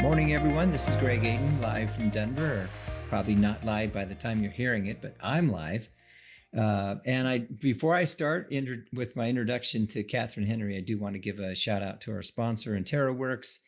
Morning, everyone. This is Greg Aden, live from Denver. Or probably not live by the time you're hearing it, but I'm live. Before I start with my introduction to Kathryn Henry, I do want to give a shout out to our sponsor, InterraWorks,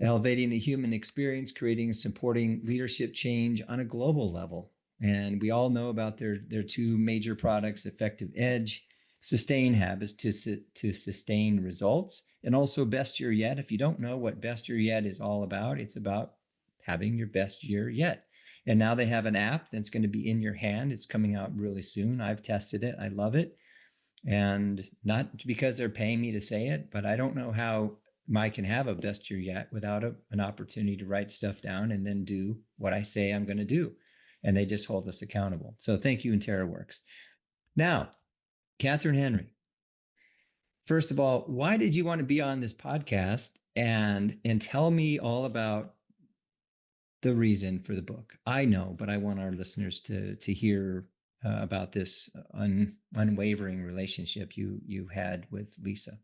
elevating the human experience, creating and supporting leadership change on a global level. And we all know about their two major products, Effective Edge, Sustain Habits to sustain results, and also Best Year Yet. If you don't know what Best Year Yet is all about, it's about having your best year yet. And now they have an app that's going to be in your hand. It's coming out really soon. I've tested it. I love it. And not because they're paying me to say it, but I don't know how I can have a best year yet without an opportunity to write stuff down and then do what I say I'm going to do. And they just hold us accountable. So thank you, InterraWorks. Now, Kathryn Henry. First of all, why did you want to be on this podcast and tell me all about the reason for the book? I know, but I want our listeners to hear about this unwavering relationship you had with Lisa.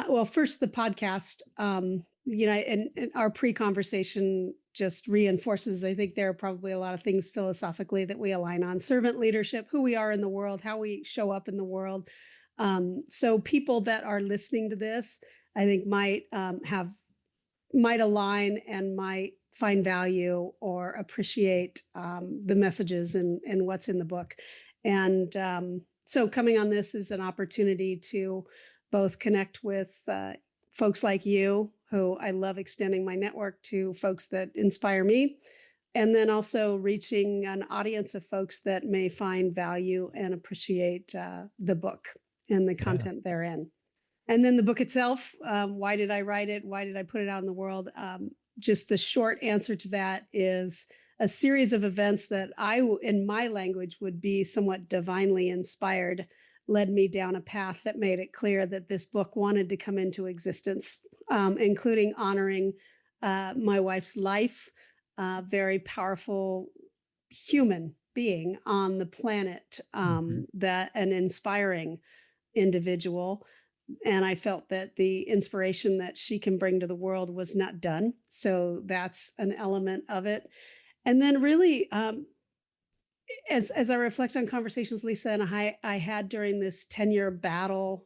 Well, first the podcast, and our pre-conversation just reinforces, I think there are probably a lot of things philosophically that we align on: servant leadership, who we are in the world, how we show up in the world. So people that are listening to this, I think might align and might find value or appreciate the messages and what's in the book. And so coming on this is an opportunity to both connect with folks like you, who I love extending my network to, folks that inspire me, and then also reaching an audience of folks that may find value and appreciate the book and the content therein. And then the book itself, why did I write it? Why did I put it out in the world? Just the short answer to that is a series of events that in my language, would be somewhat divinely inspired, led me down a path that made it clear that this book wanted to come into existence, including honoring my wife's life, very powerful human being on the planet, that an inspiring individual. And I felt that the inspiration that she can bring to the world was not done. So that's an element of it. And then really, as I reflect on conversations Lisa and I had during this 10-year battle,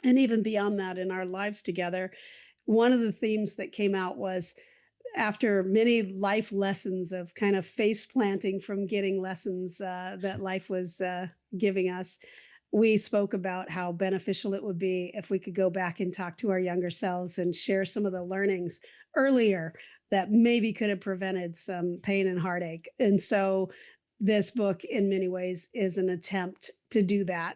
and even beyond that in our lives together, one of the themes that came out was, after many life lessons of kind of face planting from getting lessons that life was giving us, we spoke about how beneficial it would be if we could go back and talk to our younger selves and share some of the learnings earlier that maybe could have prevented some pain and heartache. And so this book, in many ways, is an attempt to do that,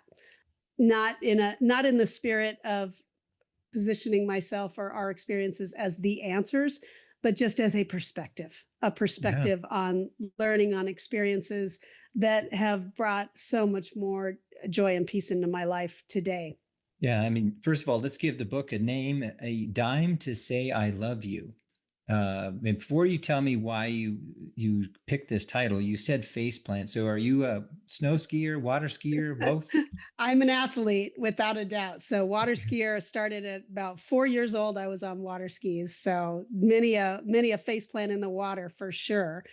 not in the spirit of positioning myself or our experiences as the answers, but just as a perspective on learning, on experiences that have brought so much more joy and peace into my life today. Yeah, I mean, first of all, let's give the book a name, A Dime to Say I Love You. Before you tell me why you picked this title, you said faceplant. So are you a snow skier, water skier, both? I'm an athlete, without a doubt. So water skier, started at about 4 years old. I was on water skis. So many a faceplant in the water for sure.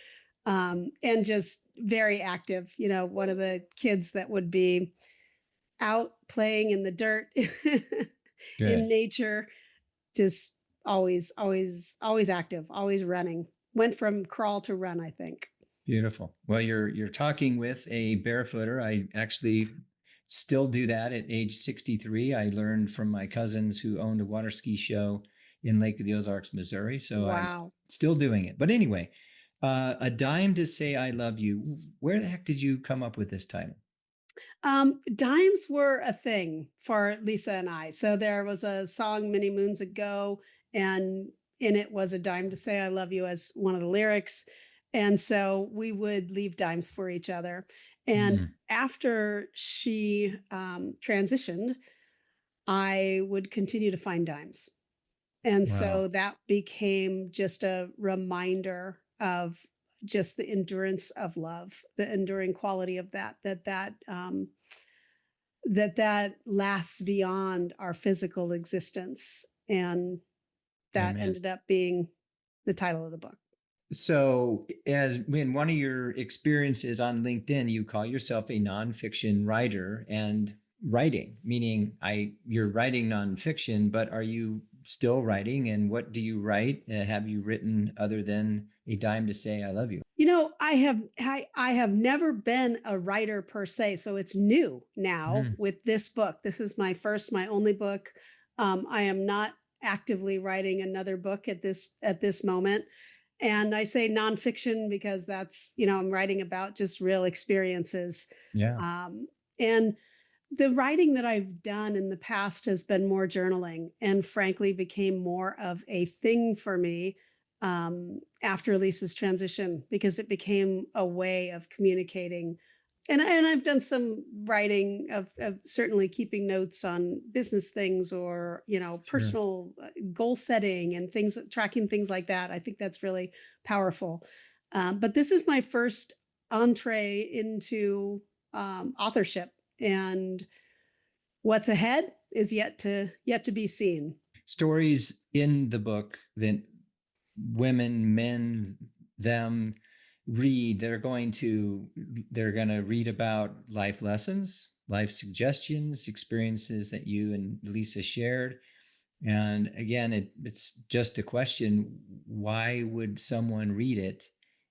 And just very active, one of the kids that would be out playing in the dirt in nature, just always active, always running. Went from crawl to run, I think. Beautiful. Well, you're talking with a barefooter. I actually still do that at age 63. I learned from my cousins who owned a water ski show in Lake of the Ozarks, Missouri. So wow. I'm still doing it. But anyway, A Dime to Say I Love You. Where the heck did you come up with this title? Dimes were a thing for Lisa and I. So there was a song many moons ago, and in it was a dime to say I love you as one of the lyrics. And so we would leave dimes for each other. And after she transitioned, I would continue to find dimes. And so that became just a reminder of just the endurance of love, the enduring quality of that lasts beyond our physical existence. And that ended up being the title of the book. So, as in one of your experiences on LinkedIn, you call yourself a nonfiction writer and writing, meaning you're writing nonfiction, but are you still writing? And what do you write? Have you written other than A Dime to Say I Love You? I have never been a writer per se, so it's new now Mm, with this book. This is my only book. I am not actively writing another book at this moment. And I say nonfiction because that's, I'm writing about just real experiences. yeah, Um, and the writing that I've done in the past has been more journaling and frankly became more of a thing for me after Lisa's transition because it became a way of communicating. And I've done some writing of certainly keeping notes on business things or, sure. personal goal setting and things, tracking things like that. I think that's really powerful. But this is my first entree into authorship, and what's ahead is yet to be seen. Stories in the book that women, men, them read, they're going to read about life lessons, life suggestions, experiences that you and Lisa shared. And again, it's just a question: why would someone read it?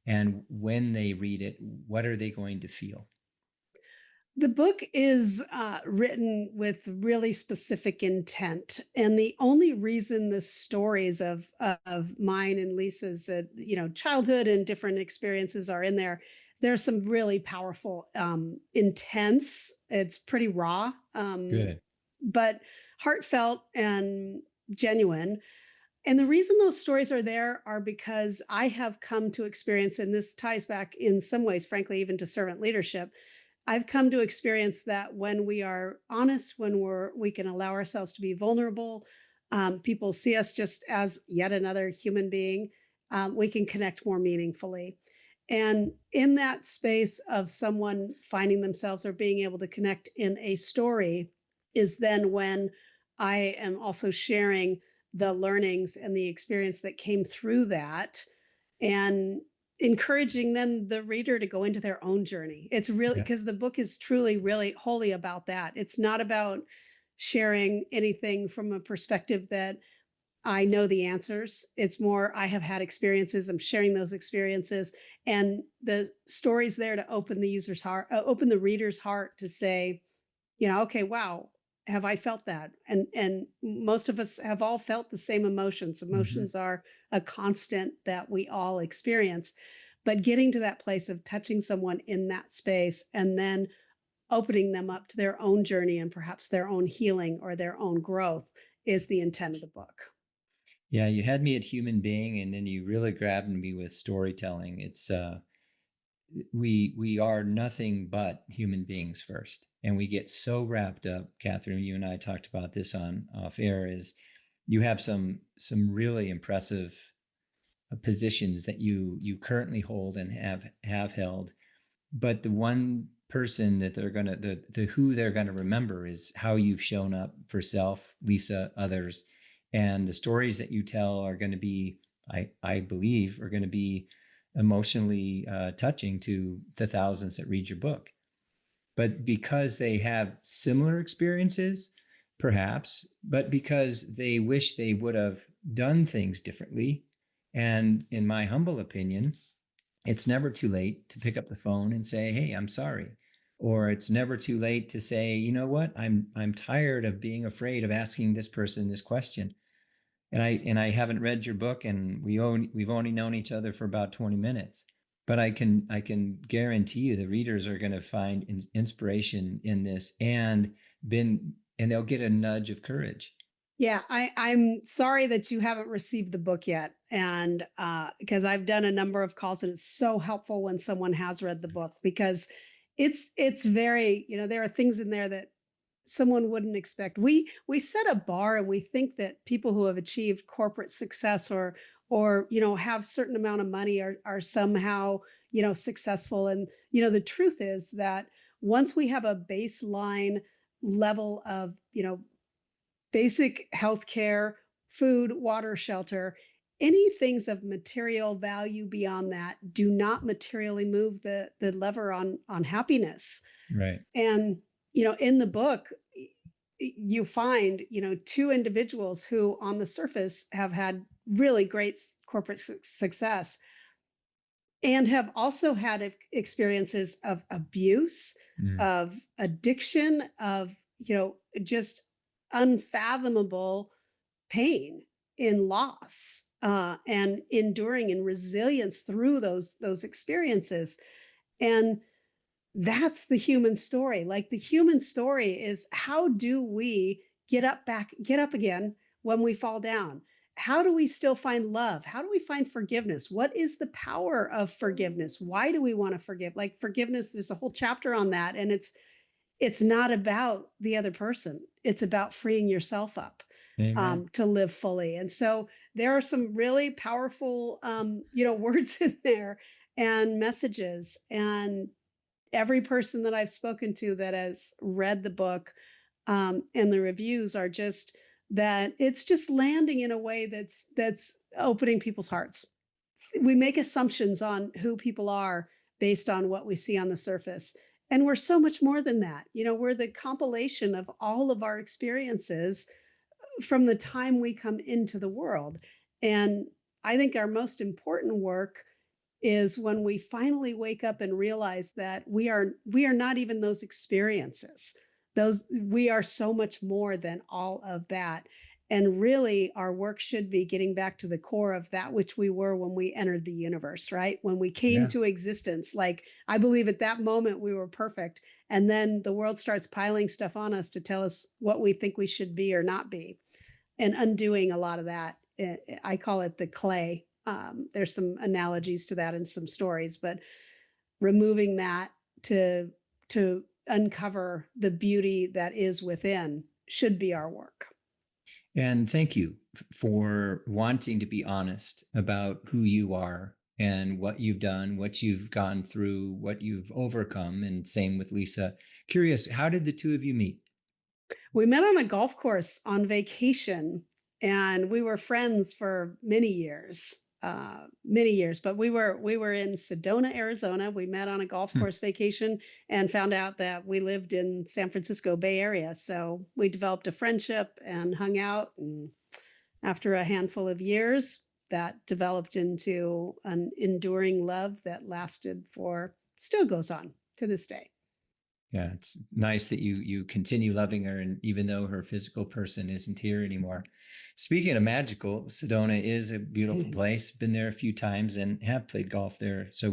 And when they read it, what are they going to feel? The book is written with really specific intent, and the only reason the stories of mine and Lisa's, childhood and different experiences are in there. There's some really powerful, intense. It's pretty raw, Good. but heartfelt and genuine. And the reason those stories are there are because I have come to experience, and this ties back in some ways, frankly, even to servant leadership. I've come to experience that when we are honest, when we can allow ourselves to be vulnerable, people see us just as yet another human being. We can connect more meaningfully. And in that space of someone finding themselves or being able to connect in a story is then when I am also sharing the learnings and the experience that came through that and encouraging then the reader to go into their own journey. It's really Yeah. because the book is truly, really wholly about that. It's not about sharing anything from a perspective that I know the answers. It's more, I have had experiences. I'm sharing those experiences, and the story's there to open the user's heart, open the reader's heart to say, okay, wow, have I felt that? And most of us have all felt the same emotions. Mhm. Emotions are a constant that we all experience. But getting to that place of touching someone in that space and then opening them up to their own journey and perhaps their own healing or their own growth is the intent of the book. Yeah, you had me at human being, and then you really grabbed me with storytelling. It's we are nothing but human beings first, and we get so wrapped up. Kathryn, you and I talked about this on off air. Is you have some really impressive positions that you currently hold and have held, but the one person that they're gonna the who they're gonna remember is how you've shown up for self, Lisa, others, and the stories that you tell are going to be, I believe, are going to be emotionally touching to the thousands that read your book. But because they have similar experiences, perhaps, but because they wish they would have done things differently, and in my humble opinion, it's never too late to pick up the phone and say, "Hey, I'm sorry." Or it's never too late to say, "You know what? I'm tired of being afraid of asking this person this question." And I haven't read your book, and we've only known each other for about 20 minutes. But I can guarantee you the readers are going to find inspiration in this, and they'll get a nudge of courage. Yeah, I'm sorry that you haven't received the book yet. And because I've done a number of calls, and it's so helpful when someone has read the book because it's very, there are things in there that someone wouldn't expect. We set a bar and we think that people who have achieved corporate success or have certain amount of money are somehow, successful. And the truth is that once we have a baseline level of, basic health care, food, water, shelter, any things of material value beyond that do not materially move the lever on happiness. Right. And in the book, you find two individuals who on the surface have had really great corporate success and have also had experiences of abuse, Mm. of addiction, of just unfathomable pain in loss, and enduring and resilience through those experiences. And that's the human story. Like, the human story is, how do we get up again when we fall down? How do we still find love? How do we find forgiveness? What is the power of forgiveness? Why do we want to forgive? Like, forgiveness, there's a whole chapter on that. And it's not about the other person. It's about freeing yourself up, Amen. to live fully. And so there are some really powerful, words in there and messages. And every person that I've spoken to that has read the book, and the reviews are just that it's just landing in a way that's opening people's hearts. We make assumptions on who people are based on what we see on the surface. And we're so much more than that. We're the compilation of all of our experiences from the time we come into the world. And I think our most important work is when we finally wake up and realize that we are not even those experiences. Those We are so much more than all of that. And really, our work should be getting back to the core of that which we were when we entered the universe, right? When we came Yeah. to existence. Like, I believe at that moment we were perfect. And then the world starts piling stuff on us to tell us what we think we should be or not be, and undoing a lot of that. I call it the clay. There's some analogies to that and some stories, but removing that to uncover the beauty that is within should be our work. And thank you for wanting to be honest about who you are and what you've done, what you've gone through, what you've overcome. And same with Lisa. Curious, how did the two of you meet? We met on a golf course on vacation, and we were friends for many years. But we were in Sedona, Arizona. We met on a golf Hmm. course vacation and found out that we lived in San Francisco Bay Area. So we developed a friendship and hung out. And after a handful of years, that developed into an enduring love that still goes on to this day. Yeah, it's nice that you continue loving her, and even though her physical person isn't here anymore. Speaking of magical, Sedona is a beautiful place. Been there a few times and have played golf there. So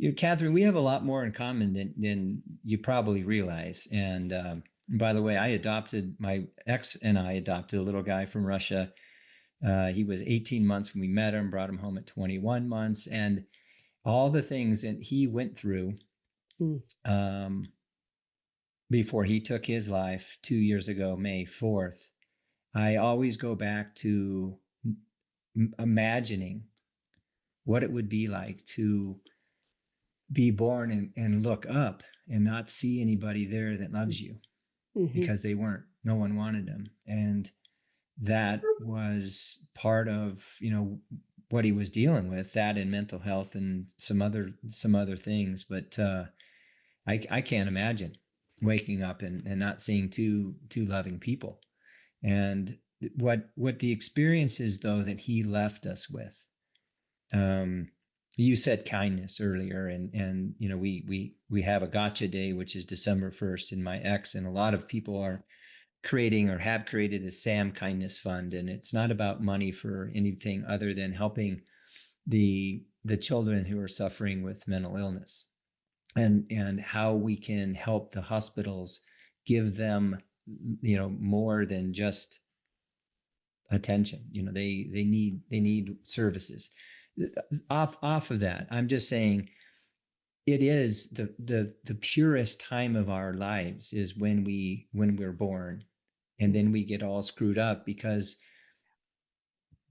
Kathryn, we have a lot more in common than you probably realize. And by the way, my ex and I adopted a little guy from Russia. He was 18 months when we met him, brought him home at 21 months, and all the things that he went through. Um, Before he took his life 2 years ago, May 4th, I always go back to imagining what it would be like to be born and look up and not see anybody there that loves you, Mhm. because no one wanted them. And that was part of, what he was dealing with, that and mental health and some other things. But I can't imagine waking up and not seeing two loving people. And what the experience is, though, that he left us with. You said kindness earlier, and we have a gotcha day, which is December 1st, and my ex and a lot of people are creating or have created a Sam Kindness Fund, and it's not about money for anything other than helping the children who are suffering with mental illness, and how we can help the hospitals give them more than just attention. They need services. Off of that, I'm just saying, it is the purest time of our lives is when we're born, and then we get all screwed up because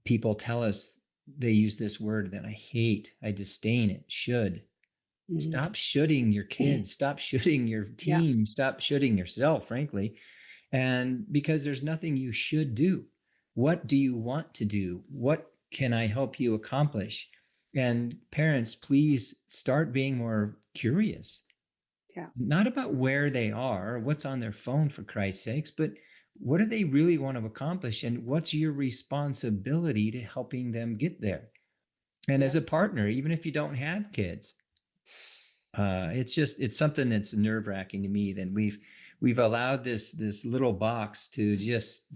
people tell us, they use this word that I hate, I disdain it, should. Mhm. Stop shooting your kids, stop shooting your Yeah. team, stop shooting yourself, frankly. And because there's nothing you should do. What do you want to do? What can I help you accomplish? And parents, please start being more curious, Yeah. not about where they are, what's on their phone, for Christ's sakes, but what do they really want to accomplish? And what's your responsibility to helping them get there? And Yeah. as a partner, even if you don't have kids, it's something that's nerve wracking to me that we've allowed this little box to just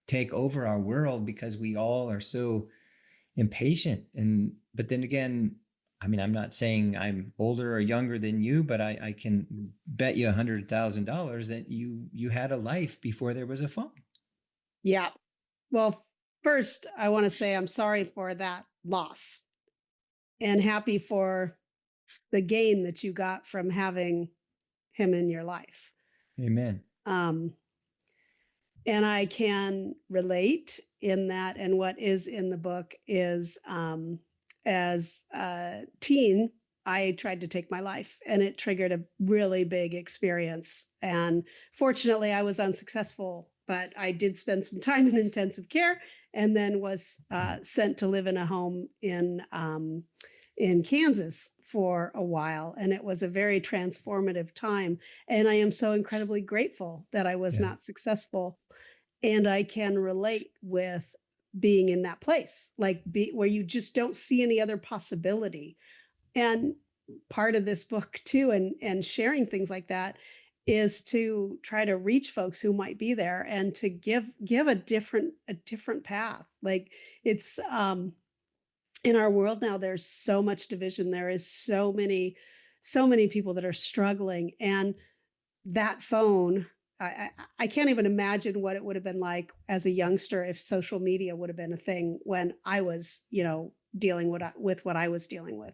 take over our world because we all are so impatient. And but then again, I mean, I'm not saying I'm older or younger than you, but I can bet you $100,000 that you had a life before there was a phone. Yeah. Well, first, I want to say I'm sorry for that loss and happy for the gain that you got from having him in your life. Amen. Um, and I can relate in that. And what is in the book is as a teen, I tried to take my life and it triggered a really big experience. And fortunately, I was unsuccessful, but I did spend some time in intensive care and then was sent to live in a home in Kansas for a while. And it was a very transformative time. And I am so incredibly grateful that I was Yeah. not successful. And I can relate with being in that place, like where you just don't see any other possibility. And part of this book too, and sharing things like that is to try to reach folks who might be there and to give a different path. Like it's in our world now, there's so much division. There is so many people that are struggling. And that phone, I can't even imagine what it would have been like as a youngster if social media would have been a thing when I was, dealing with what I was dealing with.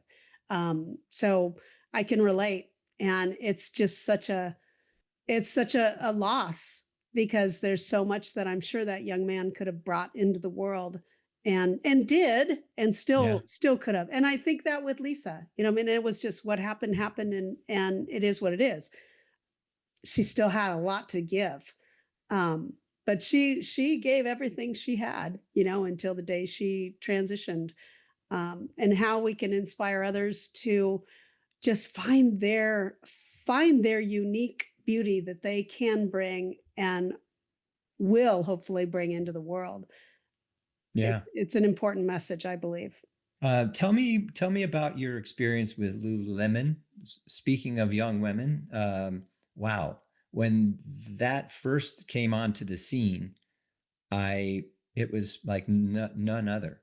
So I can relate, and it's such a loss because there's so much that I'm sure that young man could have brought into the world and did and Yeah. still could have. And I think that with Lisa, I mean, it was just what happened and it is what it is. She still had a lot to give. But she gave everything she had, until the day she transitioned. And how we can inspire others to just find their unique beauty that they can bring and will hopefully bring into the world. Yeah. It's an important message, I believe. Tell me about your experience with Lululemon. Speaking of young women, wow, when that first came onto the scene, I it was like none other.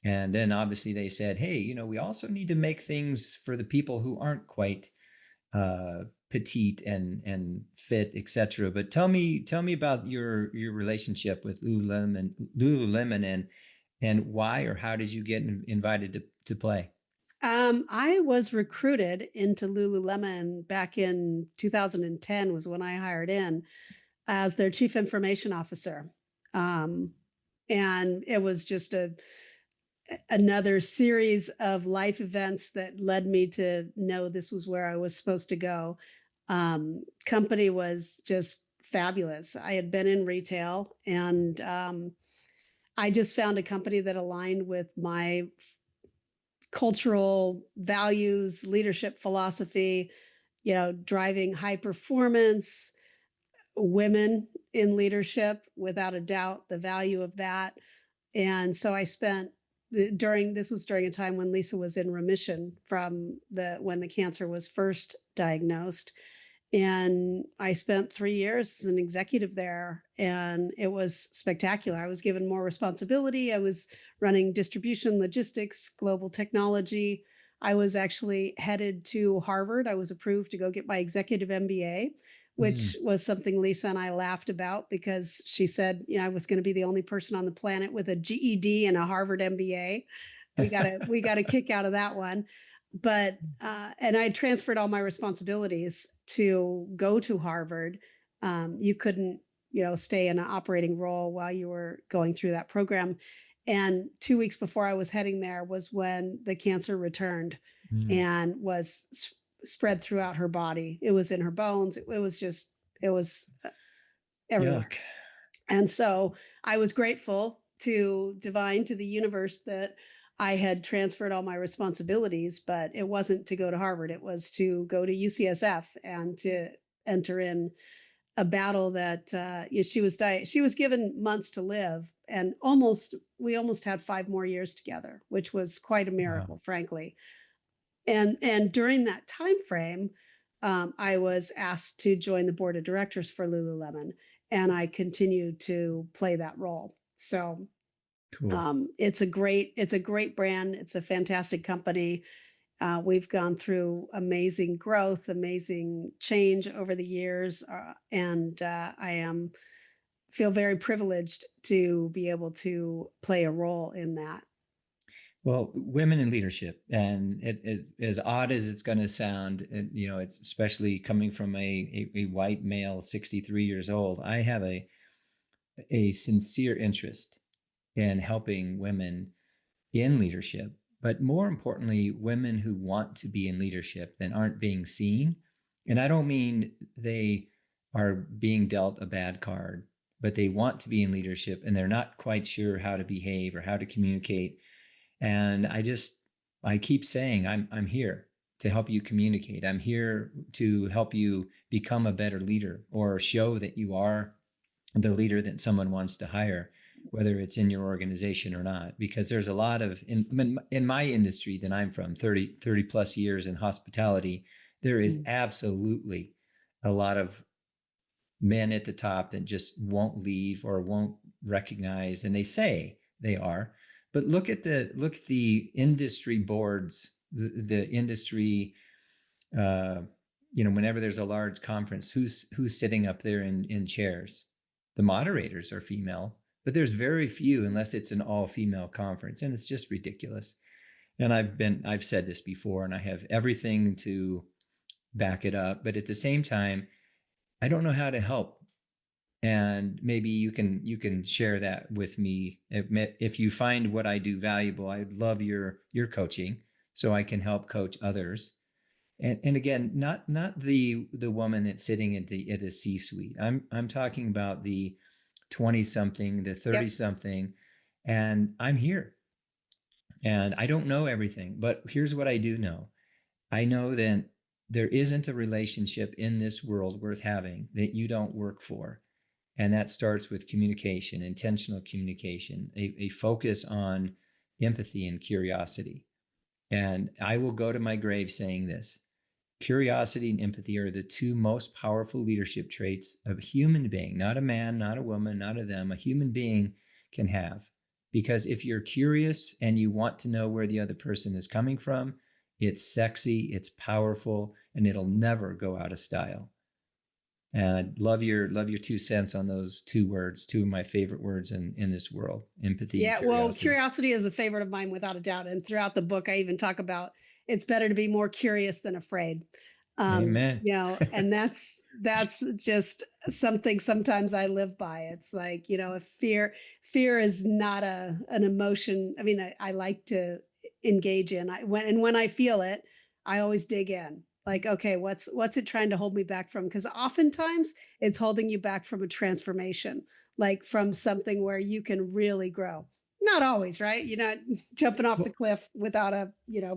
And then obviously they said, hey, we also need to make things for the people who aren't quite petite and fit, etc. But tell me about your relationship with Lululemon and why or how did you get invited to play? I was recruited into Lululemon back in 2010 was when I hired in as their chief information officer. Um, and it was just another series of life events that led me to know this was where I was supposed to go. Company was just fabulous. I had been in retail and I just found a company that aligned with my cultural values, leadership philosophy, driving high performance, women in leadership, without a doubt, the value of that. And so I spent during this was during a time when Lisa was in remission from when the cancer was first diagnosed. And I spent 3 years as an executive there, and it was spectacular. I was given more responsibility. I was running distribution, logistics, global technology. I was actually headed to Harvard. I was approved to go get my executive MBA, which Mm. was something Lisa and I laughed about because she said, I was going to be the only person on the planet with a GED and a Harvard MBA. We got a kick out of that one. But and I transferred all my responsibilities to go to Harvard. You couldn't, stay in an operating role while you were going through that program. And 2 weeks before I was heading there was when the cancer returned Mm. and was spread throughout her body. It was in her bones. It was everywhere. Yuck. And so I was grateful to divine, to the universe, that I had transferred all my responsibilities, but it wasn't to go to Harvard. It was to go to UCSF and to enter in a battle that she was given months to live, and we almost had 5 more years together, which was quite a Wow. miracle, frankly. And during that time frame, I was asked to join the board of directors for Lululemon, and I continued to play that role. So Cool. it's a great brand. It's a fantastic company. We've gone through amazing growth, amazing change over the years, and I am feel very privileged to be able to play a role in that. Well, women in leadership, and as odd as it's going to sound, it's especially coming from a white male, 63 years old. I have a sincere interest in helping women in leadership, but more importantly, women who want to be in leadership and aren't being seen. And I don't mean they are being dealt a bad card, but they want to be in leadership and they're not quite sure how to behave or how to communicate. And I keep saying, I'm here to help you communicate. I'm here to help you become a better leader or show that you are the leader that someone wants to hire, whether it's in your organization or not. Because there's a lot of, in my industry that I'm from, 30 plus years in hospitality, there is Mm. absolutely a lot of men at the top that just won't leave or won't recognize, and they say they are. But look at the industry boards, the industry, uh, whenever there's a large conference, who's sitting up there in chairs? The moderators are female, but there's very few unless it's an all-female conference, and it's just ridiculous. And I've said this before, and I have everything to back it up. But at the same time, I don't know how to help, and maybe you can share that with me. If you find what I do valuable, I'd love your coaching so I can help coach others. And again, not the woman that's sitting at the C suite. I'm talking about the 20 something, the 30 Yep. something, and I'm here. And I don't know everything, but here's what I do know. I know that there isn't a relationship in this world worth having that you don't work for. And that starts with communication, intentional communication, a focus on empathy and curiosity. And I will go to my grave saying this: curiosity and empathy are the two most powerful leadership traits of a human being, not a man, not a woman, not a them, a human being can have. Because if you're curious and you want to know where the other person is coming from, it's sexy, it's powerful, and it'll never go out of style. And I love your 2 cents on those two words, two of my favorite words in this world: empathy and Yeah, well, curiosity. curiosity is a favorite of mine without a doubt. And throughout the book, I even talk about it's better to be more curious than afraid. Amen. And that's just something sometimes I live by. It's like, if fear is not an emotion. I mean, I like to engage in. When I feel it, I always dig in. Like, okay, what's it trying to hold me back from? Because oftentimes it's holding you back from a transformation, like from something where you can really grow. Not always, right? You're not jumping off the Well, cliff without a,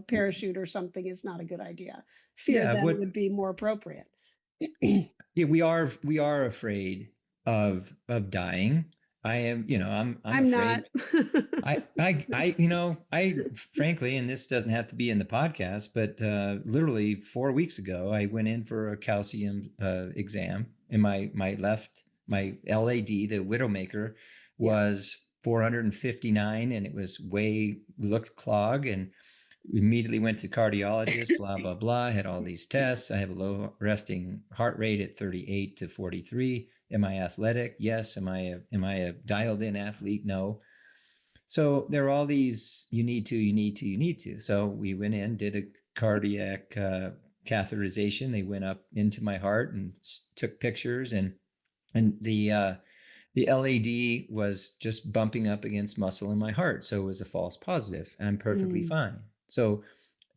parachute or something is not a good idea. Fear yeah, then what would be more appropriate. yeah, we are afraid of dying. I am, I'm I'm not. afraid. I frankly, and this doesn't have to be in the podcast, but literally 4 weeks ago, I went in for a calcium exam, and my LAD, the Widowmaker, Yeah. was 459, and it was looked clogged, and immediately went to cardiologist, blah, blah, blah. I had all these tests. I have a low resting heart rate at 38 to 43. Am I athletic? Yes. Am I a dialed in athlete? No. So there are all these, you need to, you need to, you need to. So we went in, did a cardiac catheterization. They went up into my heart and took pictures, and the LAD was just bumping up against muscle in my heart. So it was a false positive. I'm perfectly Mm. fine. So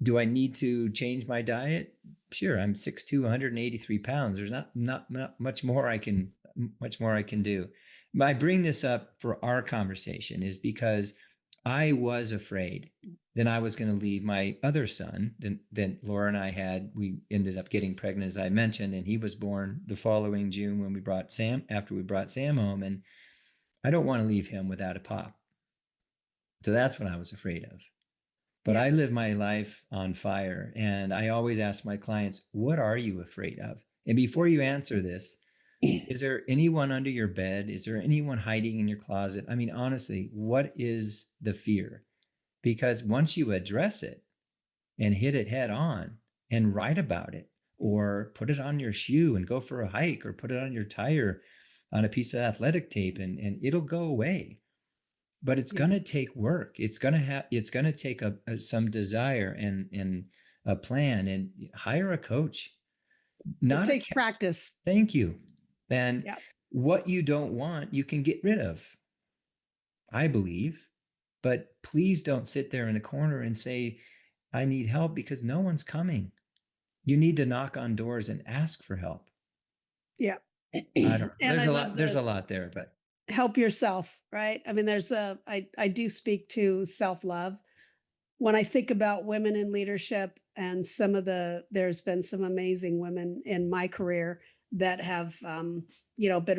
do I need to change my diet? Sure. I'm 6'2", 183 pounds. There's not much more I can do. I bring this up for our conversation is because I was afraid that I was going to leave my other son. Then Laura and I we ended up getting pregnant, as I mentioned, and he was born the following June after we brought Sam home. And I don't want to leave him without a pop. So that's what I was afraid of. But Yeah. I live my life on fire. And I always ask my clients, what are you afraid of? And before you answer this, is there anyone under your bed? Is there anyone hiding in your closet? I mean, honestly, what is the fear? Because once you address it and hit it head on and write about it, or put it on your shoe and go for a hike, or put it on your tire on a piece of athletic tape, and it'll go away. But it's Yeah. going to take work. It's going to take some desire and a plan, and hire a coach. It Not a takes practice. Thank you. And Yeah. what you don't want, you can get rid of, I believe. But please don't sit there in a corner and say, I need help, because no one's coming. You need to knock on doors and ask for help. Yeah. I don't know. And I love There's the a lot there, but help yourself, right? I mean, I do speak to self-love. When I think about women in leadership and there's been some amazing women in my career that have, been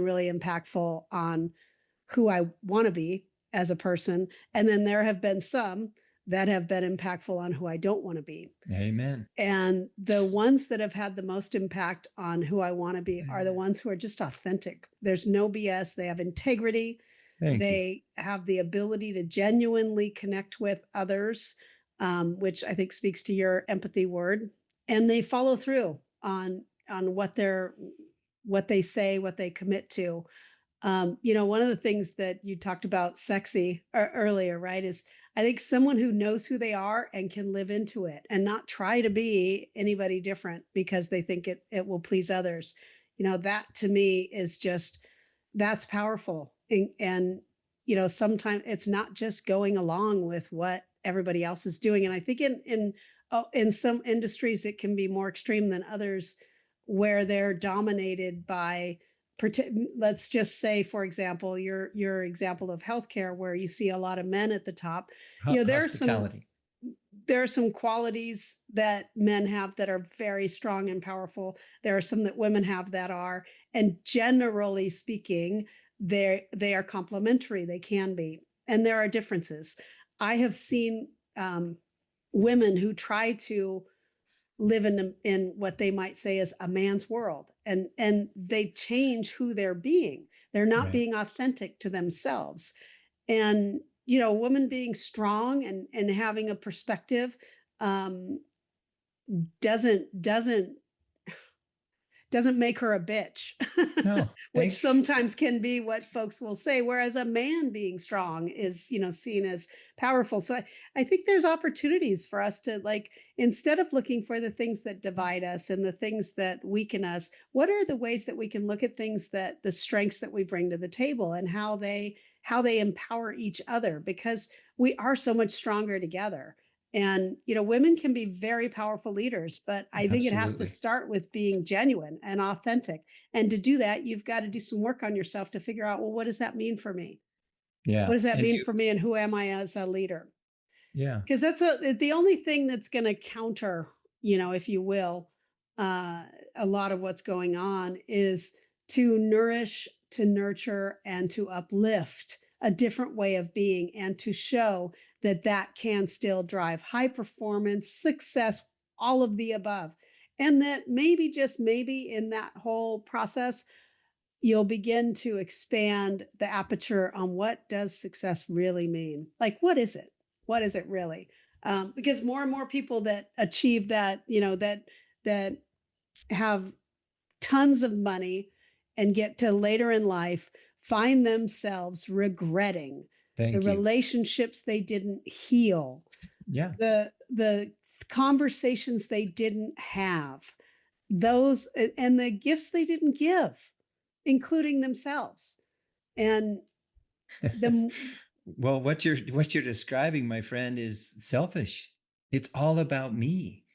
really impactful on who I want to be as a person. And then there have been some that have been impactful on who I don't want to be. amen. And the ones that have had the most impact on who I want to be are the ones who are just authentic. There's no BS. They have integrity. Thank you. They have the ability to genuinely connect with others, which I think speaks to your empathy word. And they follow through on what they say, what they commit to. One of the things that you talked about sexy earlier, right, is I think someone who knows who they are and can live into it and not try to be anybody different because they think it will please others. That to me is just that's powerful. And sometimes it's not just going along with what everybody else is doing. And I think in some industries it can be more extreme than others, where they're dominated by let's just say, for example, your example of healthcare, where you see a lot of men at the top. There are some Hospitality. qualities that men have that are very strong and powerful. There are some that women have that are, and generally speaking, they are complementary. They can be, and there are differences. I have seen women who try to live in what they might say is a man's world, and they change who they're being. They're not Right. being authentic to themselves. And a woman being strong and having a perspective um doesn't make her a bitch, No, which sometimes can be what folks will say. Whereas a man being strong is, seen as powerful. So I think there's opportunities for us to, like, instead of looking for the things that divide us and the things that weaken us, what are the ways that we can look at the strengths that we bring to the table and how they empower each other, because we are so much stronger together. And, women can be very powerful leaders, but I think it has to absolutely. start with being genuine and authentic. And to do that, you've got to do some work on yourself to figure out, well, what does that mean for me? Yeah. What does that And mean you, for me? And who am I as a leader? yeah. Because the only thing that's going to counter, if you will, uh, a lot of what's going on is to nourish, to nurture, and to uplift a different way of being, and to show that can still drive high performance, success, all of the above. And that maybe, just maybe, in that whole process, you'll begin to expand the aperture on what does success really mean. Like, what is it? What is it really? Because more and more people that achieve that, that have tons of money and get to later in life, find themselves regretting the Thank you. relationships they didn't heal, Yeah. the conversations they didn't have, those and the gifts they didn't give, including themselves. And the Well, what you're describing, my friend, is selfish. It's all about me.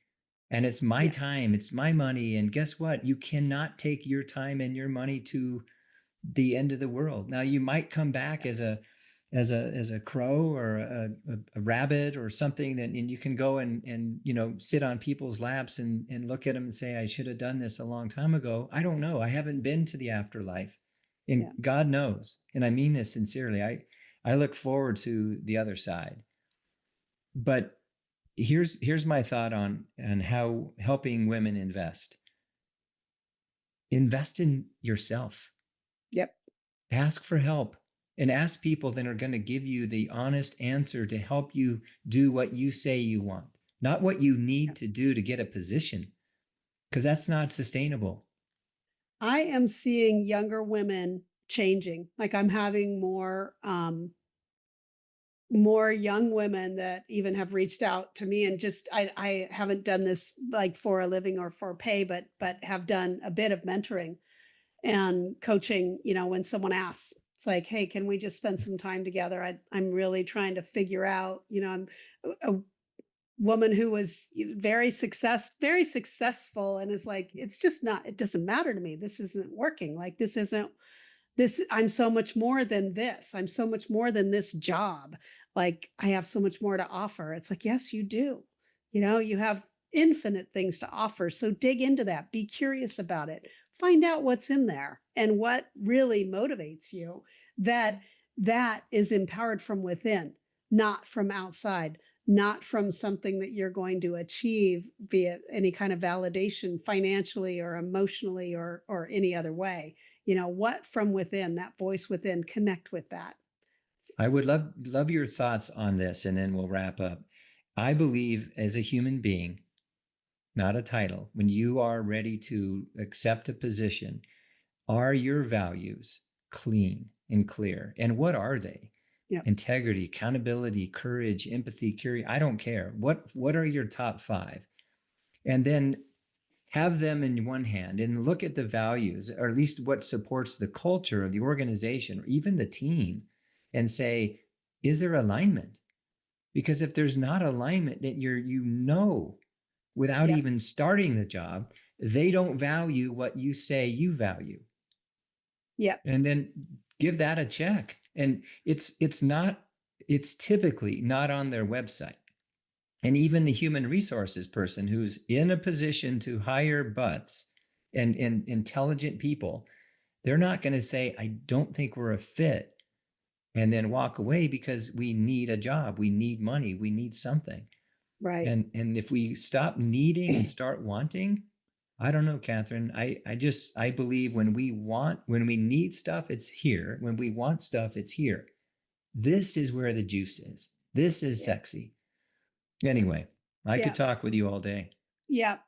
And it's my yeah, time, it's my money. And guess what? You cannot take your time and your money to the end of the world. Now you might come back as a crow or a rabbit or something that, and you can go and sit on people's laps and look at them and say, I should have done this a long time ago. I don't know. I haven't been to the afterlife, and Yeah. God knows. And I mean this sincerely. I look forward to the other side. But here's my thought on how helping women invest in yourself. Yep. Ask for help, and ask people that are going to give you the honest answer to help you do what you say you want, not what you need Yep. to do to get a position, because that's not sustainable. I am seeing younger women changing. Like I'm having more young women that even have reached out to me, and just I haven't done this like for a living or for pay, but have done a bit of mentoring and coaching, when someone asks. It's like, hey, can we just spend some time together? I'm really trying to figure out, I'm a woman who was very successful, and is like, it's just not, it doesn't matter to me. This isn't working. Like this isn't this I'm so much more than this. I'm so much more than this job. Like I have so much more to offer. It's like, yes, you do. You have infinite things to offer. So dig into that. Be curious about it. Find out what's in there and what really motivates you. That is empowered from within, not from outside, not from something that you're going to achieve via any kind of validation financially or emotionally or any other way. What from within, that voice within, connect with that. I would love your thoughts on this, and then we'll wrap up. I believe as a human being, not a title, when you are ready to accept a position, are your values clean and clear? And what are they? Yeah. Integrity, accountability, courage, empathy, curiosity. I don't care. What are your top five? And then have them in one hand and look at the values, or at least what supports the culture of the organization or even the team, and say, is there alignment? Because if there's not alignment, then without Yep. even starting the job, they don't value what you say you value. Yep. And then give that a check. And it's typically not on their website. And even the human resources person who's in a position to hire butts and intelligent people, they're not going to say, I don't think we're a fit, and then walk away because we need a job, we need money, we need something. Right. And if we stop needing and start wanting, I don't know, Kathryn. I believe when we need stuff, it's here. When we want stuff, it's here. This is where the juice is. This is Yeah. sexy. Anyway, I could Yeah. talk with you all day. Yeah.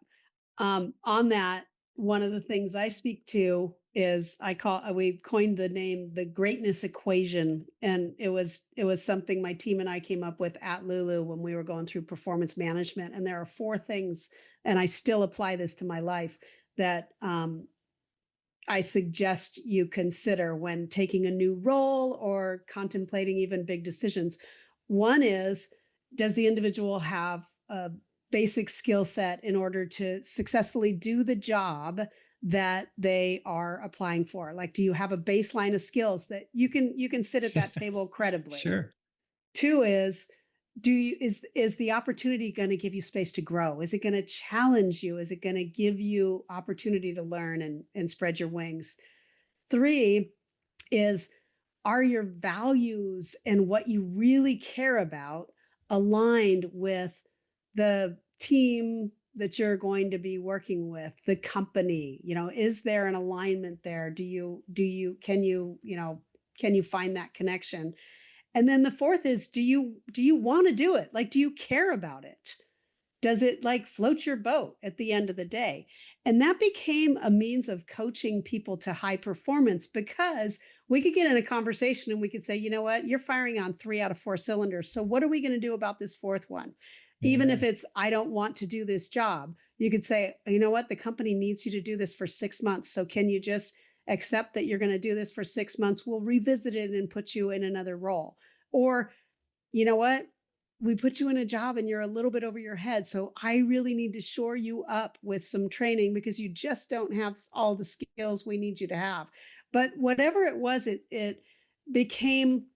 On that, one of the things I speak to is we coined the name the greatness equation. And it was something my team and I came up with at Lulu when we were going through performance management. And there are four things, and I still apply this to my life, that I suggest you consider when taking a new role or contemplating even big decisions. One is, does the individual have a basic skill set in order to successfully do the job that they are applying for? Like, do you have a baseline of skills that you can sit at that table credibly? Sure. Two is, is the opportunity going to give you space to grow? Is it going to challenge you? Is it going to give you opportunity to learn and spread your wings? Three is, are your values and what you really care about aligned with the team that you're going to be working with, the company? Is there an alignment there? Can you find that connection? And then the fourth is, do you want to do it? Like, do you care about it? Does it like float your boat at the end of the day? And that became a means of coaching people to high performance, because we could get in a conversation and we could say, you know what, you're firing on 3 out of 4 cylinders. So what are we going to do about this fourth one? Even if Amen. it's, I don't want to do this job, you could say, you know what, the company needs you to do this for 6 months. So can you just accept that you're going to do this for 6 months? We'll revisit it and put you in another role. Or, you know what? we put you in a job and you're a little bit over your head. So I really need to shore you up with some training because you just don't have all the skills we need you to have. But whatever it was, it became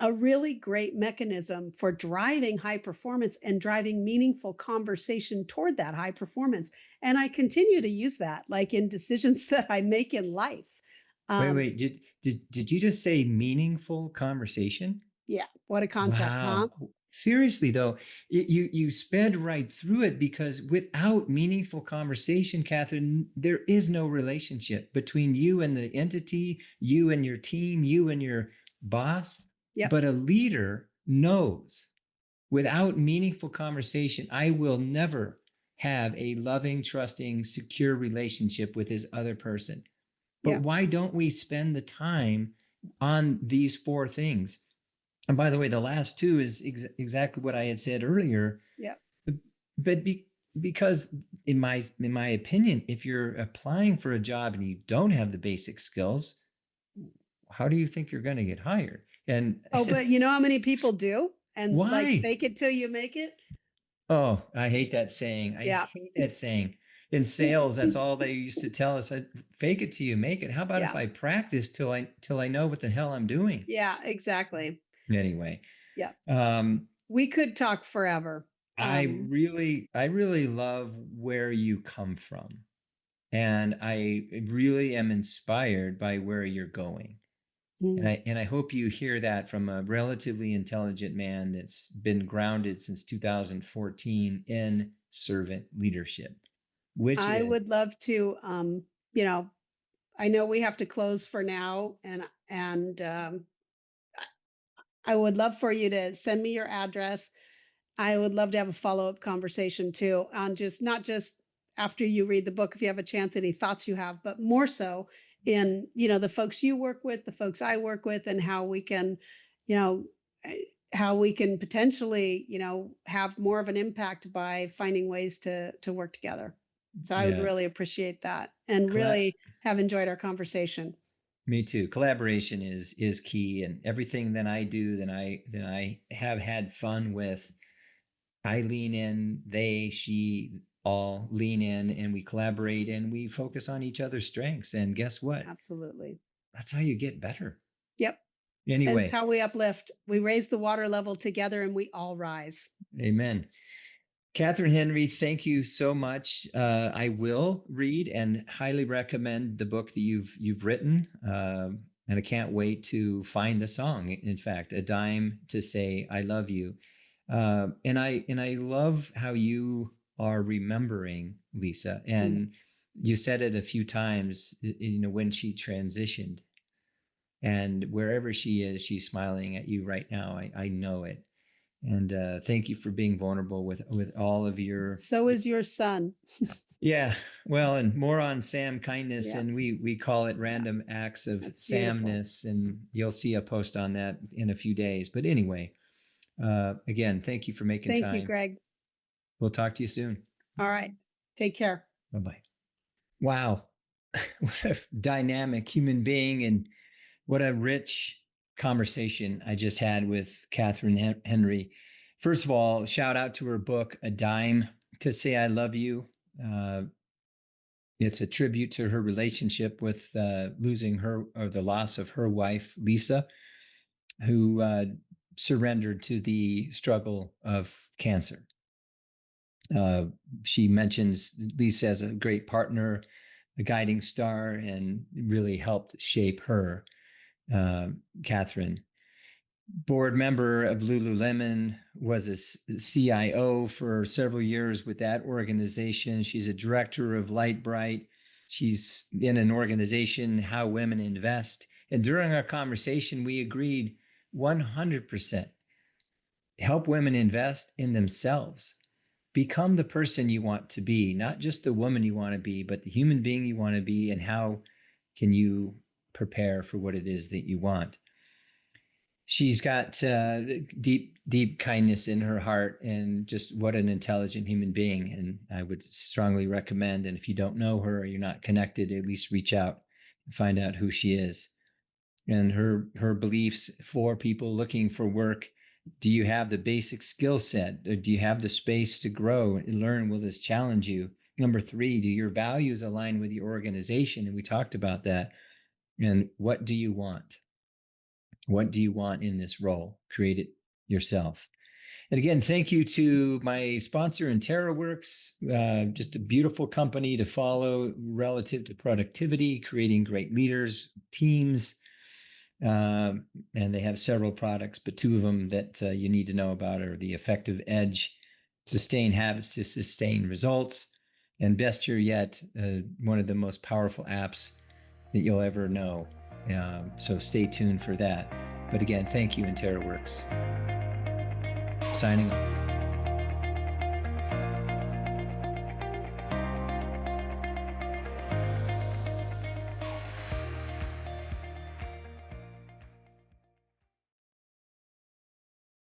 a really great mechanism for driving high performance and driving meaningful conversation toward that high performance. And I continue to use that, like in decisions that I make in life. Um, Wait, did you just say meaningful conversation? yeah, what a concept, huh? Wow. Seriously though, you sped right through it, because without meaningful conversation, Kathryn, there is no relationship between you and the entity, you and your team, you and your boss. Yep, But a leader knows, without meaningful conversation, I will never have a loving, trusting, secure relationship with his other person. But yep, why don't we spend the time on these four things? And by the way, the last two is exactly what I had said earlier. yep. But because in my opinion, if you're applying for a job and you don't have the basic skills, how do you think you're going to get hired? And Oh, but you know how many people do? And like why? fake it till you make it? Oh, I hate that saying. I Yeah. hate that saying. In sales, that's all they used to tell us. Fake it till you make it. How about if Yeah. I practice till I know what the hell I'm doing? Yeah, exactly. Anyway, Yeah. um, We could talk forever. I really love where you come from, and I really am inspired by where you're going. And Mm. I hope you hear that from a relatively intelligent man that's been grounded since 2014 in servant leadership, which I is would love to, you know, I know we have to close for now, and I would love for you to send me your address. I would love to have a follow-up conversation too on just not just after you read the book, if you have a chance, any thoughts you have, but more so in, the folks you work with, the folks I work with, and how we can, you know, eh, how we can potentially, have more of an impact by finding ways to work together. So I would yeah. really appreciate that and Colla- really have enjoyed our conversation. Me too. Collaboration is key, and everything that I do, that I have had fun with. I lean in, they, she all lean in, and we collaborate and we focus on each other's strengths. And guess what? Absolutely. That's how you get better. Yep. It's Anyway, how we uplift. We raise the water level together and we all rise. amen. Kathryn Henry, thank you so much. I will read and highly recommend the book that you've written, and I can't wait to find the song. In fact, "A Dime to Say I Love You," and I love how you are remembering Lisa, Mm. and you said it a few times. When she transitioned, and wherever she is, she's smiling at you right now. I know it. And thank you for being vulnerable with all of your. So is your son. Yeah, well, and more on Sam kindness, Yeah. and we call it Yeah. random acts of That's beautiful. Samness, and you'll see a post on that in a few days. But anyway, again, thank you for making Thank you, time. Greg. We'll talk to you soon. All right. Take care. Bye bye. Wow, what a dynamic human being, and what a rich conversation I just had with Kathryn Henry. First of all, shout out to her book, "A Dime to Say I Love You." Uh, it's a tribute to her relationship with losing her, or the loss of her wife, Lisa, who surrendered to the struggle of cancer. Uh, she mentions Lisa as a great partner, a guiding star, and really helped shape her, Kathryn. Board member of Lululemon, was a CIO for several years with that organization. She's a director of Light Bright. She's in an organization, How Women Invest. And during our conversation, we agreed 100% help women invest in themselves. Become the person you want to be, not just the woman you want to be, but the human being you want to be. And how can you prepare for what it is that you want? She's got deep kindness in her heart, and just what an intelligent human being. And I would strongly recommend, and if you don't know her or you're not connected, at least reach out and find out who she is. And her beliefs for people looking for work, Do you have the basic skill set? Or do you have the space to grow and learn? Will this challenge you? Number 3, do your values align with your organization? And we talked about that. And what do you want? What do you want in this role? Create it yourself. And again, thank you to my sponsor, TerraWorks, just a beautiful company to follow relative to productivity, creating great leaders, teams. And they have several products, but 2 of them that you need to know about are the Effective Edge, Sustain Habits to Sustain Results, and best yet, one of the most powerful apps that you'll ever know. So stay tuned for that. But again, thank you, TerraWorks. Signing off.